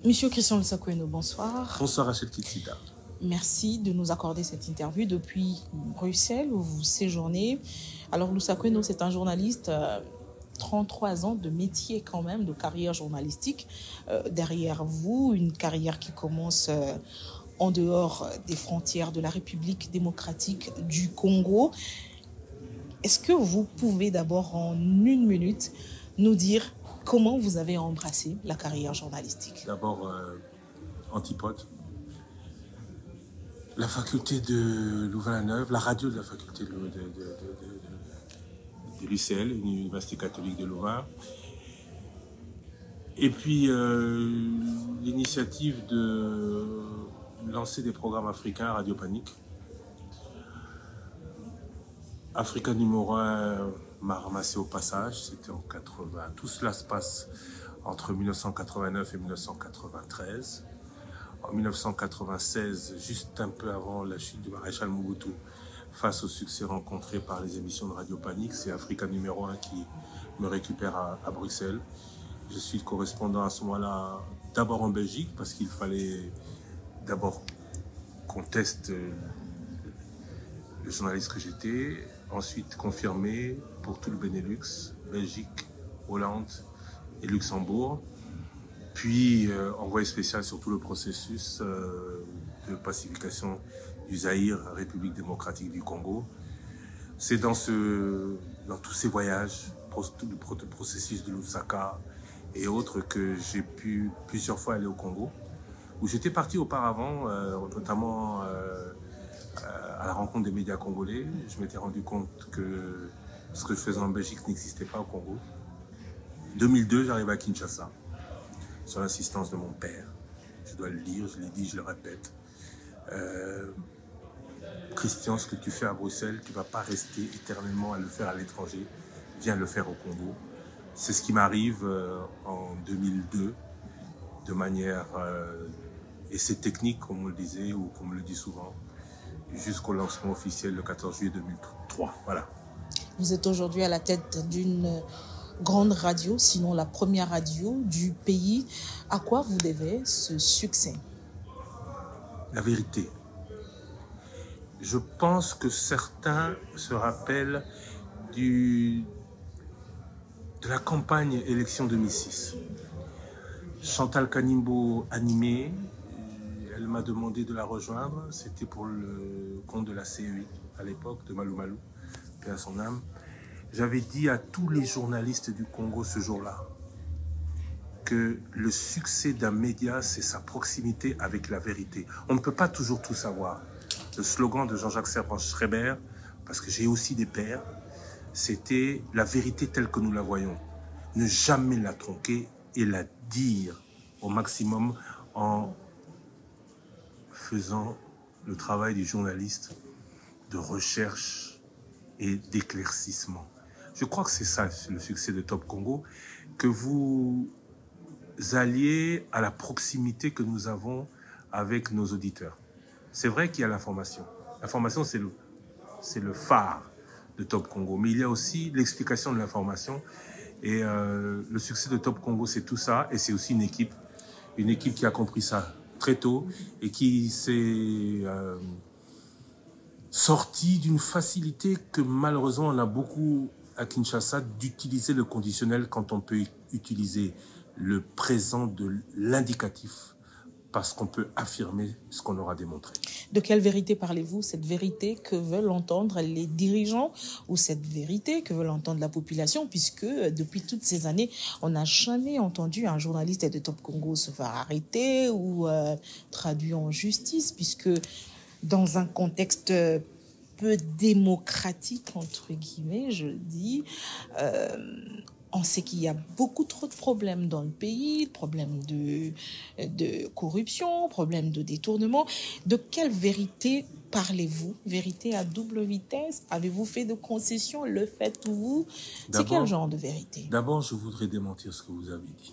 Monsieur Christian Lussakweno, bonsoir. Bonsoir Rachel Kitsida. Merci de nous accorder cette interview depuis Bruxelles où vous séjournez. Alors Lussakweno, c'est un journaliste, 33 ans de métier quand même, de carrière journalistique. Derrière vous, une carrière qui commence en dehors des frontières de la République démocratique du Congo. Est-ce que vous pouvez d'abord en une minute nous dire comment vous avez embrassé la carrière journalistique? D'abord, Antipode, la faculté de Louvain-la-Neuve, la radio de la faculté de l'UCL, l'Université catholique de Louvain. Et puis, l'initiative de lancer des programmes africains à Radio Panique. Africa numéro 1 m'a ramassé au passage, c'était en 80. Tout cela se passe entre 1989 et 1993. En 1996, juste un peu avant la chute du maréchal Mobutu, face au succès rencontré par les émissions de Radio Panique, c'est Africa numéro 1 qui me récupère à Bruxelles. Je suis correspondant à ce moment-là, d'abord en Belgique, parce qu'il fallait d'abord qu'on teste le journaliste que j'étais, ensuite confirmé pour tout le Benelux, Belgique, Hollande et Luxembourg, puis envoyé spécial sur tout le processus de pacification du Zaïre, République démocratique du Congo. C'est dans tous ces voyages, tout le processus de Lusaka et autres, que j'ai pu plusieurs fois aller au Congo, où j'étais parti auparavant, notamment à la rencontre des médias congolais. Je m'étais rendu compte que ce que je faisais en Belgique n'existait pas au Congo. 2002, j'arrive à Kinshasa, sur l'assistance de mon père. Je dois le dire, je l'ai dit, je le répète. Christian, ce que tu fais à Bruxelles, tu ne vas pas rester éternellement à le faire à l'étranger. Viens le faire au Congo. C'est ce qui m'arrive en 2002, de manière... et c'est technique, comme on le disait, ou comme on le dit souvent, jusqu'au lancement officiel le 14 juillet 2003. Voilà. Vous êtes aujourd'hui à la tête d'une grande radio, sinon la première radio du pays. À quoi vous devez ce succès? La vérité. Je pense que certains se rappellent de la campagne élection 2006. Chantal Kanimbo animée. Elle m'a demandé de la rejoindre. C'était pour le compte de la CEI à l'époque, de Malou Malou, paix à son âme. J'avais dit à tous les journalistes du Congo ce jour-là que le succès d'un média, c'est sa proximité avec la vérité. On ne peut pas toujours tout savoir. Le slogan de Jean-Jacques Servan-Schreiber, parce que j'ai aussi des pères, c'était la vérité telle que nous la voyons. Ne jamais la tronquer et la dire au maximum en faisant le travail du journaliste de recherche et d'éclaircissement. Je crois que c'est ça le succès de Top Congo, que vous alliez à la proximité que nous avons avec nos auditeurs. C'est vrai qu'il y a l'information. L'information, c'est le phare de Top Congo. Mais il y a aussi l'explication de l'information. Et le succès de Top Congo, c'est tout ça. Et c'est aussi une équipe qui a compris ça très tôt et qui s'est sortie d'une facilité que malheureusement on a beaucoup à Kinshasa, d'utiliser le conditionnel quand on peut utiliser le présent de l'indicatif, parce qu'on peut affirmer ce qu'on aura démontré. De quelle vérité parlez-vous? Cette vérité que veulent entendre les dirigeants ou cette vérité que veulent entendre la population, puisque depuis toutes ces années, on n'a jamais entendu un journaliste de Top Congo se faire arrêter ou traduit en justice, puisque dans un contexte peu démocratique, entre guillemets, je le dis, on sait qu'il y a beaucoup trop de problèmes dans le pays, problèmes de corruption, problèmes de détournement. De quelle vérité parlez-vous? Vérité à double vitesse? Avez-vous fait de concessions? Le faites-vous? C'est quel genre de vérité? D'abord, je voudrais démentir ce que vous avez dit.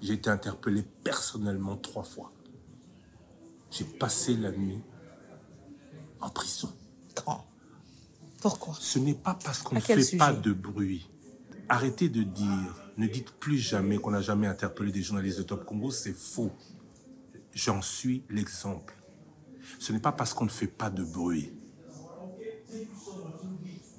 J'ai été interpellé personnellement 3 fois. J'ai passé la nuit en prison. Quand? Pourquoi? Ce n'est pas parce qu'on ne fait pas de bruit. arrêtez de dire, ne dites plus jamais qu'on n'a jamais interpellé des journalistes de Top Congo, c'est faux. J'en suis l'exemple. Ce n'est pas parce qu'on ne fait pas de bruit.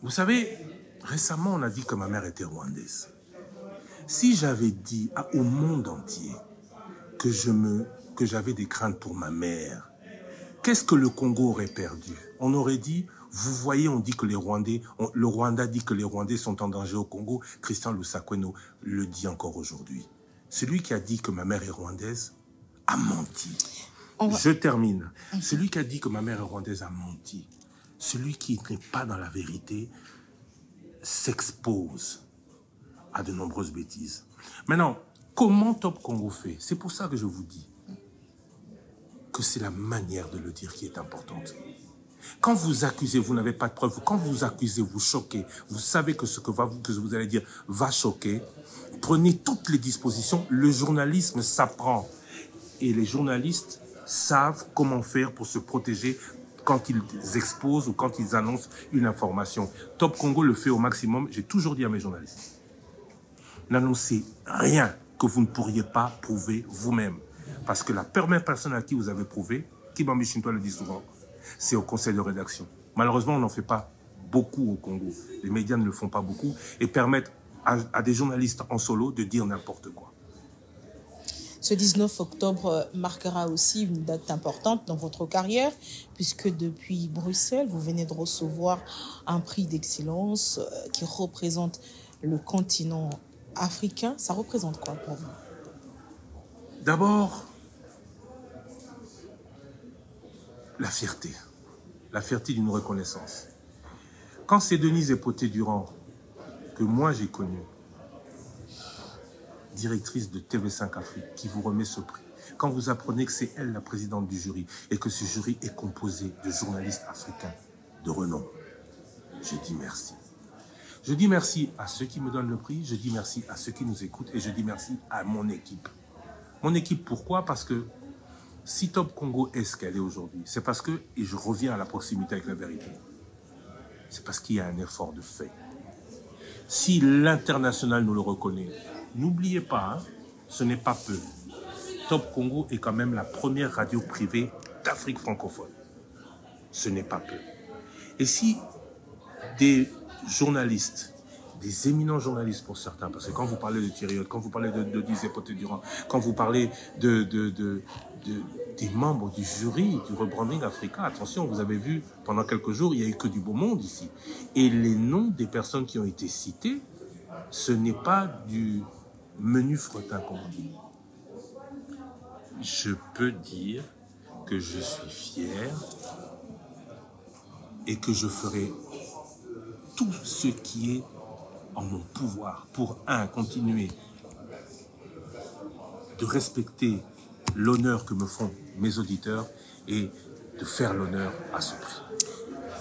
Vous savez, récemment, on a dit que ma mère était rwandaise. Si j'avais dit au monde entier que j'avais des craintes pour ma mère, qu'est-ce que le Congo aurait perdu? On aurait dit, vous voyez, on dit que les Rwandais, le Rwanda dit que les Rwandais sont en danger au Congo. Christian Lusakweno le dit encore aujourd'hui. Celui qui a dit que ma mère est rwandaise a menti. Je termine. Celui qui a dit que ma mère est rwandaise a menti. Celui qui n'est pas dans la vérité s'expose à de nombreuses bêtises. Maintenant, comment Top Congo fait? C'est pour ça que je vous dis que c'est la manière de le dire qui est importante. Quand vous accusez, vous n'avez pas de preuves. Quand vous accusez, vous choquez. Vous savez que ce que vous allez dire va choquer. Prenez toutes les dispositions. Le journalisme s'apprend. Et les journalistes savent comment faire pour se protéger quand ils exposent ou quand ils annoncent une information. Top Congo le fait au maximum. J'ai toujours dit à mes journalistes, n'annoncez rien que vous ne pourriez pas prouver vous-même. Parce que la première personne à qui vous avez prouvé, Kibambi Shintoa le dit souvent, c'est au conseil de rédaction. Malheureusement, on n'en fait pas beaucoup au Congo. Les médias ne le font pas beaucoup et permettent à des journalistes en solo de dire n'importe quoi. Ce 19 octobre marquera aussi une date importante dans votre carrière, puisque depuis Bruxelles, vous venez de recevoir un prix d'excellence qui représente le continent africain. Ça représente quoi pour vous? D'abord, la fierté d'une reconnaissance. Quand c'est Denise Epoté-Durand, que moi j'ai connue, directrice de TV5 Afrique, qui vous remet ce prix, quand vous apprenez que c'est elle la présidente du jury et que ce jury est composé de journalistes africains de renom, je dis merci. Je dis merci à ceux qui me donnent le prix, je dis merci à ceux qui nous écoutent et je dis merci à mon équipe. Mon équipe, pourquoi? Parce que si Top Congo est ce qu'elle est aujourd'hui, c'est parce que, et je reviens à la proximité avec la vérité, c'est parce qu'il y a un effort de fait. Si l'international nous le reconnaît, n'oubliez pas, hein, ce n'est pas peu. Top Congo est quand même la première radio privée d'Afrique francophone. Ce n'est pas peu. Et si des journalistes, des éminents journalistes pour certains, parce que quand vous parlez de Thierry Hott, quand vous parlez de Denise Epoté-Durand, quand vous parlez des membres du jury du rebranding africain, attention, vous avez vu, pendant quelques jours, il n'y a eu que du beau monde ici. Et les noms des personnes qui ont été citées, ce n'est pas du menu fretin, comme on dit. Je peux dire que je suis fier et que je ferai tout ce qui est en mon pouvoir pour, continuer de respecter l'honneur que me font mes auditeurs et de faire l'honneur à ce prix.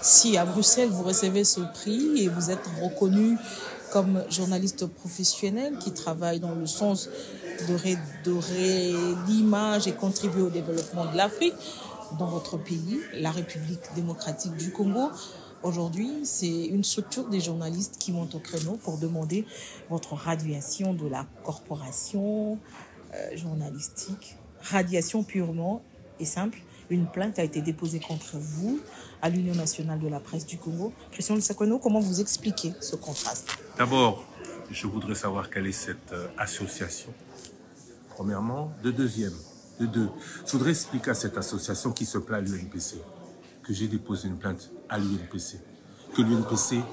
Si à Bruxelles, vous recevez ce prix et vous êtes reconnu comme journaliste professionnel qui travaille dans le sens de redorer l'image et contribuer au développement de l'Afrique dans votre pays, la République démocratique du Congo, aujourd'hui, c'est une structure des journalistes qui montent au créneau pour demander votre radiation de la corporation journalistique. Radiation purement et simple. Une plainte a été déposée contre vous à l'Union nationale de la presse du Congo. Christian Lusakweno, comment vous expliquez ce contraste? D'abord, je voudrais savoir quelle est cette association. Premièrement. De deux, je voudrais expliquer à cette association qui se plaint à l'UNPC que j'ai déposé une plainte à l'UNPC, que l'UNPC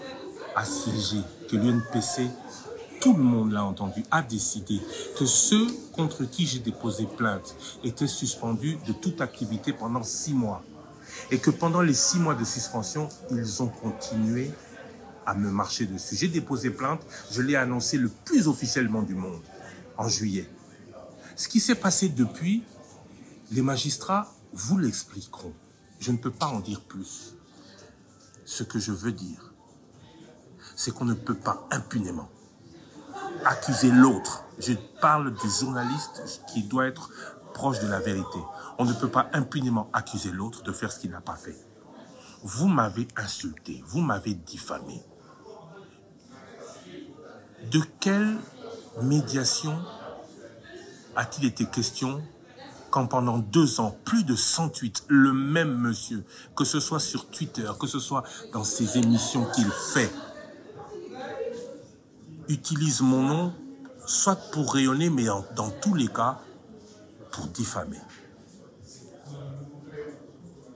a siégé, que l'UNPC, tout le monde l'a entendu, a décidé que ceux contre qui j'ai déposé plainte étaient suspendus de toute activité pendant 6 mois. Et que pendant les 6 mois de suspension, ils ont continué à me marcher dessus. J'ai déposé plainte, je l'ai annoncé le plus officiellement du monde, en juillet. Ce qui s'est passé depuis, les magistrats vous l'expliqueront. Je ne peux pas en dire plus. Ce que je veux dire, c'est qu'on ne peut pas impunément accuser l'autre. Je parle du journaliste qui doit être proche de la vérité. On ne peut pas impunément accuser l'autre de faire ce qu'il n'a pas fait. Vous m'avez insulté, vous m'avez diffamé. De quelle médiation a-t-il été question quand pendant 2 ans, plus de 108, le même monsieur, que ce soit sur Twitter, que ce soit dans ses émissions qu'il fait, utilise mon nom, soit pour rayonner, mais dans tous les cas, pour diffamer.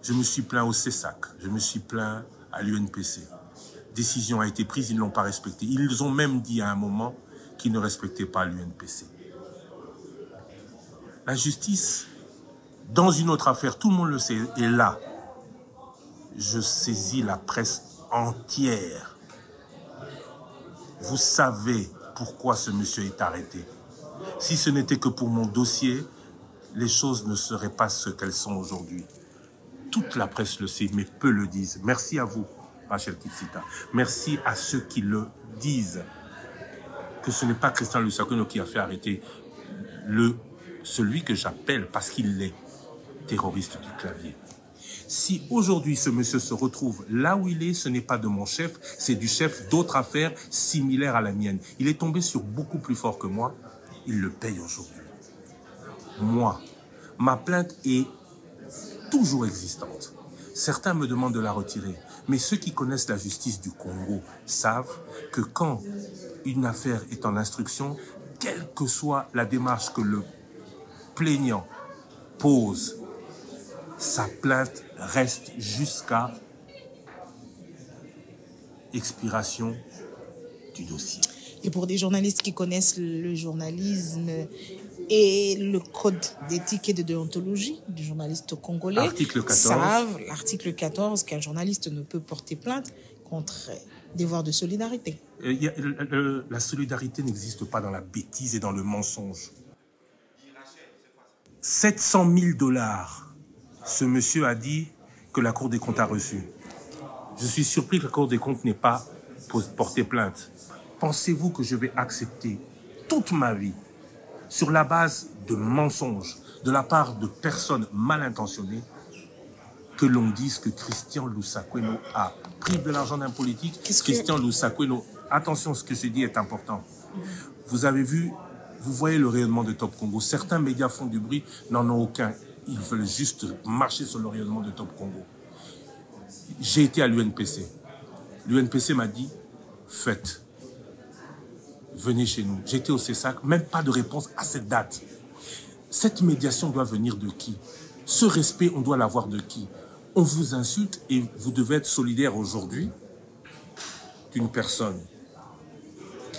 Je me suis plaint au CESAC, je me suis plaint à l'UNPC. Décision a été prise, ils ne l'ont pas respectée. Ils ont même dit à un moment qu'ils ne respectaient pas l'UNPC. La justice, dans une autre affaire, tout le monde le sait, est là. Je saisis la presse entière. Vous savez pourquoi ce monsieur est arrêté. Si ce n'était que pour mon dossier, les choses ne seraient pas ce qu'elles sont aujourd'hui. Toute la presse le sait, mais peu le disent. Merci à vous, Rachel Kitsita. Merci à ceux qui le disent. Que ce n'est pas Christian Lusakeno qui a fait arrêter celui que j'appelle, parce qu'il l'est, terroriste du clavier. Si aujourd'hui ce monsieur se retrouve là où il est, ce n'est pas de mon chef, c'est du chef d'autres affaires similaires à la mienne. Il est tombé sur beaucoup plus fort que moi, il le paye aujourd'hui. Moi, ma plainte est toujours existante. Certains me demandent de la retirer, mais ceux qui connaissent la justice du Congo savent que quand une affaire est en instruction, quelle que soit la démarche que le plaignant pose, sa plainte reste jusqu'à expiration du dossier. Et pour des journalistes qui connaissent le journalisme et le code d'éthique et de déontologie du journaliste congolais, article 14. Savent l'article 14 qu'un journaliste ne peut porter plainte contre devoir de solidarité. La solidarité n'existe pas dans la bêtise et dans le mensonge. 700 000 $, ce monsieur a dit que la Cour des comptes a reçu. Je suis surpris que la Cour des comptes n'ait pas porté plainte. Pensez-vous que je vais accepter toute ma vie sur la base de mensonges de la part de personnes mal intentionnées que l'on dise que Christian Lusakeno a pris de l'argent d'un politique? Christian Lusakeno, attention, ce que j'ai dit est important. Vous avez vu, vous voyez le rayonnement de Top Congo. Certains médias font du bruit, n'en ont aucun. Ils veulent juste marcher sur le rayonnement de Top Congo. J'ai été à l'UNPC. L'UNPC m'a dit, faites. Venez chez nous. J'étais au CESAC, même pas de réponse à cette date. Cette médiation doit venir de qui? Ce respect, on doit l'avoir de qui? On vous insulte et vous devez être solidaire aujourd'hui d'une personne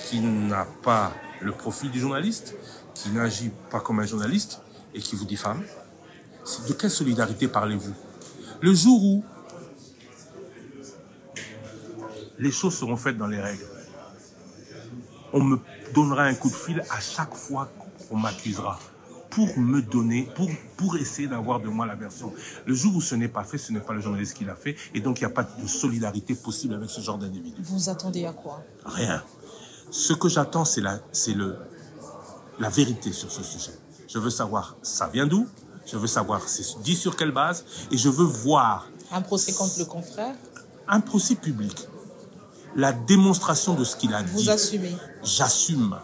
qui n'a pas le profil du journaliste, qui n'agit pas comme un journaliste et qui vous diffame. De quelle solidarité parlez-vous? Le jour où les choses seront faites dans les règles, on me donnera un coup de fil à chaque fois qu'on m'accusera pour me donner, pour essayer d'avoir de moi la version. Le jour où ce n'est pas fait, ce n'est pas le journaliste qui l'a fait, et donc il n'y a pas de solidarité possible avec ce genre d'individu. Vous attendez à quoi? Rien. Ce que j'attends, c'est la vérité sur ce sujet. Je veux savoir ça vient d'où, je veux savoir c'est dit sur quelle base, et je veux voir... Un procès contre le confrère? Un procès public. La démonstration de ce qu'il a dit. Vous assumez? J'assume.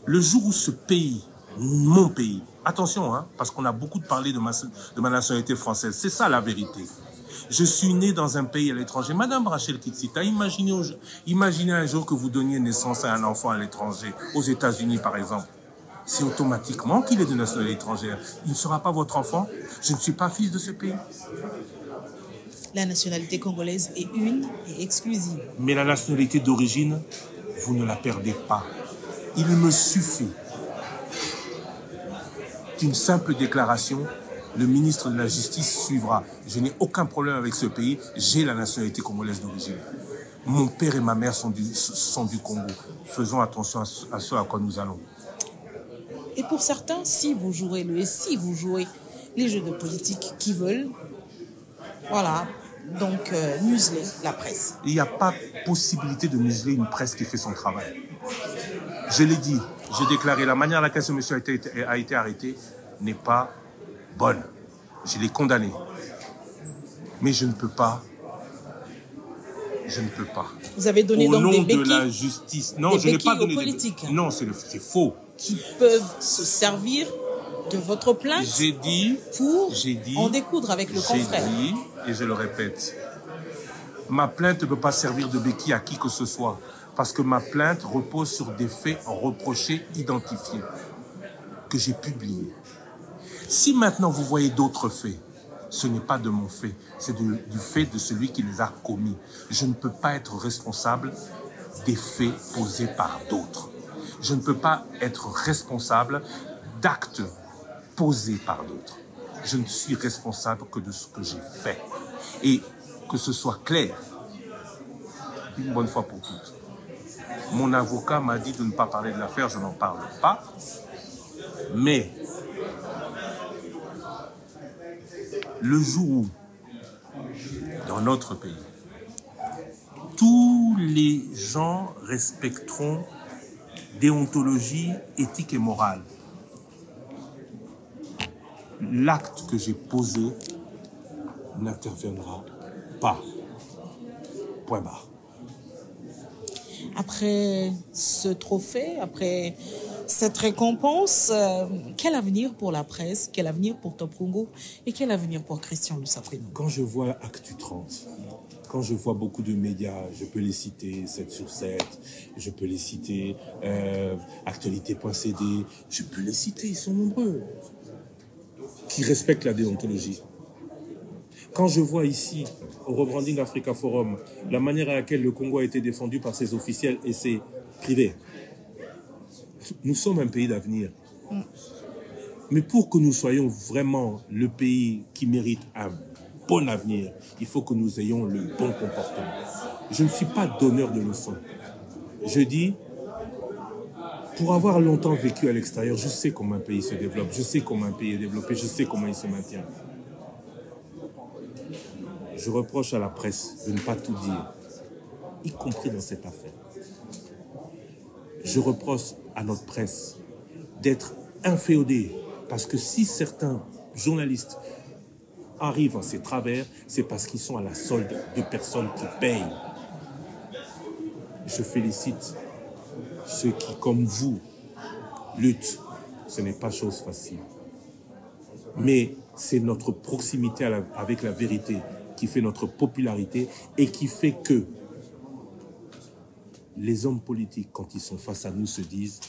Le jour où ce pays, mon pays, attention, hein, parce qu'on a beaucoup parlé de ma nationalité française, c'est ça la vérité. Je suis né dans un pays à l'étranger. Madame Rachel Kitsita, imaginez un jour que vous donniez naissance à un enfant à l'étranger, aux États-Unis par exemple. C'est automatiquement qu'il est de nationalité étrangère. Il ne sera pas votre enfant. Je ne suis pas fils de ce pays. La nationalité congolaise est une et exclusive. Mais la nationalité d'origine, vous ne la perdez pas. Il me suffit qu'une simple déclaration, le ministre de la Justice suivra. Je n'ai aucun problème avec ce pays, j'ai la nationalité congolaise d'origine. Mon père et ma mère sont du Congo. Faisons attention à ce à quoi nous allons. Et pour certains, si vous jouez les jeux de politique qui veulent, voilà, donc museler la presse. Il n'y a pas possibilité de museler une presse qui fait son travail. Je l'ai dit, j'ai déclaré, la manière à laquelle ce monsieur a été arrêté n'est pas bonne. Je l'ai condamné. Mais je ne peux pas Je ne peux pas. Vous avez donné Au donc nom des de béquilles, la justice. Non, je n'ai pas donné aux politiques Non, c'est faux. qui peuvent se servir de votre plainte pour en découdre avec le confrère. J'ai dit, et je le répète, ma plainte ne peut pas servir de béquille à qui que ce soit, parce que ma plainte repose sur des faits reprochés, identifiés, que j'ai publiés. Si maintenant vous voyez d'autres faits, ce n'est pas de mon fait, c'est du fait de celui qui les a commis. Je ne peux pas être responsable des faits posés par d'autres. Je ne peux pas être responsable d'actes posés par d'autres. Je ne suis responsable que de ce que j'ai fait. Et que ce soit clair, une bonne fois pour toutes. Mon avocat m'a dit de ne pas parler de l'affaire, je n'en parle pas. Mais le jour où, dans notre pays, tous les gens respecteront déontologie, éthique et morale, l'acte que j'ai posé n'interviendra pas. Point barre. Après ce trophée, après cette récompense, quel avenir pour la presse, quel avenir pour Top Congo et quel avenir pour Christian Lusafrino? Quand je vois Actu 30, quand je vois beaucoup de médias, je peux les citer, 7 sur 7, je peux les citer, Actualité.cd, je peux les citer, ils sont nombreux, qui respectent la déontologie. Quand je vois ici, au Rebranding Africa Forum, la manière à laquelle le Congo a été défendu par ses officiels et ses privés, nous sommes un pays d'avenir. Mais pour que nous soyons vraiment le pays qui mérite un bon avenir, il faut que nous ayons le bon comportement. Je ne suis pas donneur de leçons. Je dis, pour avoir longtemps vécu à l'extérieur, je sais comment un pays se développe, je sais comment un pays est développé, je sais comment il se maintient. Je reproche à la presse de ne pas tout dire, y compris dans cette affaire. Je reproche à notre presse d'être inféodée, parce que si certains journalistes arrivent à ces travers, c'est parce qu'ils sont à la solde de personnes qui payent. Je félicite ceux qui, comme vous, luttent. Ce n'est pas chose facile. Mais c'est notre proximité avec la vérité qui fait notre popularité et qui fait que les hommes politiques, quand ils sont face à nous, se disent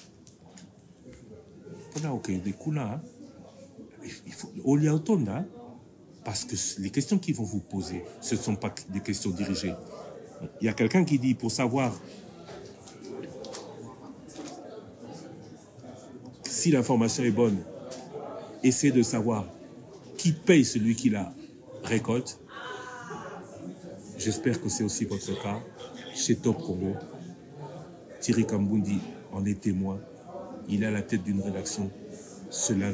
parce que les questions qu'ils vont vous poser, ce ne sont pas des questions dirigées. Il y a quelqu'un qui dit, pour savoir si l'information est bonne, essaie de savoir qui paye celui qui la récolte. J'espère que c'est aussi votre cas. Chez Top Congo, Thierry Kambundi en est témoin. Il est à la tête d'une rédaction. Cela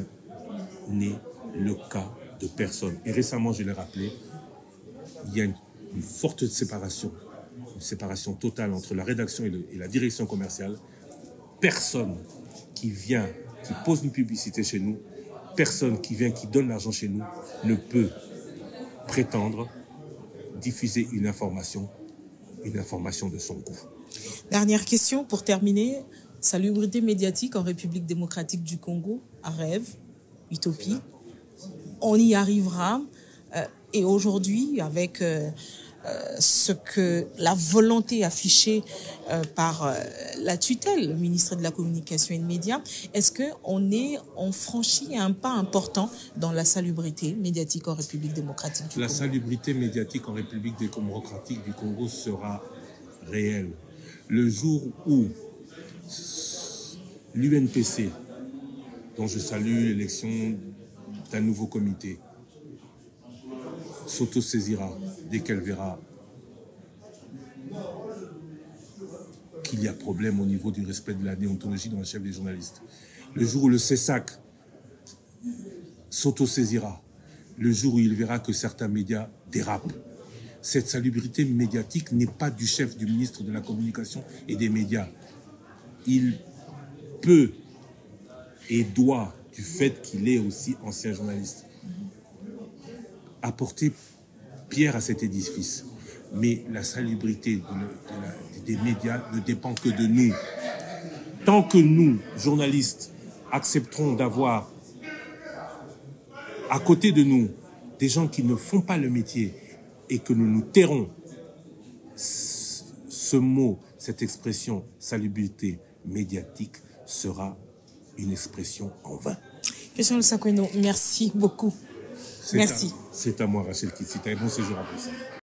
n'est le cas de personne. Et récemment, je l'ai rappelé, il y a une forte séparation, une séparation totale entre la rédaction et la direction commerciale. Personne qui vient, qui pose une publicité chez nous, personne qui vient, qui donne l'argent chez nous, ne peut prétendre diffuser une information de son goût. Dernière question pour terminer. Salubrité médiatique en République démocratique du Congo, un rêve, utopie. On y arrivera. Et aujourd'hui, avec ce que la volonté affichée par la tutelle, le ministre de la Communication et des Médias, est-ce qu'on franchit un pas important dans la salubrité médiatique en République démocratique du Congo? La salubrité médiatique en République démocratique du Congo sera réelle. Le jour où l'UNPC, dont je salue l'élection d'un nouveau comité, s'autosaisira dès qu'elle verra qu'il y a problème au niveau du respect de la déontologie dans le chef des journalistes. Le jour où le CESAC s'autosaisira, le jour où il verra que certains médias dérapent. Cette salubrité médiatique n'est pas du chef du ministre de la Communication et des Médias. Il peut et doit, du fait qu'il est aussi ancien journaliste, apporter pierre à cet édifice. mais la salubrité des médias ne dépend que de nous. Tant que nous, journalistes, accepterons d'avoir à côté de nous des gens qui ne font pas le métier et que nous nous tairons, ce mot, cette expression salubrité médiatique sera une expression en vain. Christian Sakweno, merci beaucoup. Merci. C'est à moi, Rachel Kitsita, et bon séjour à vous.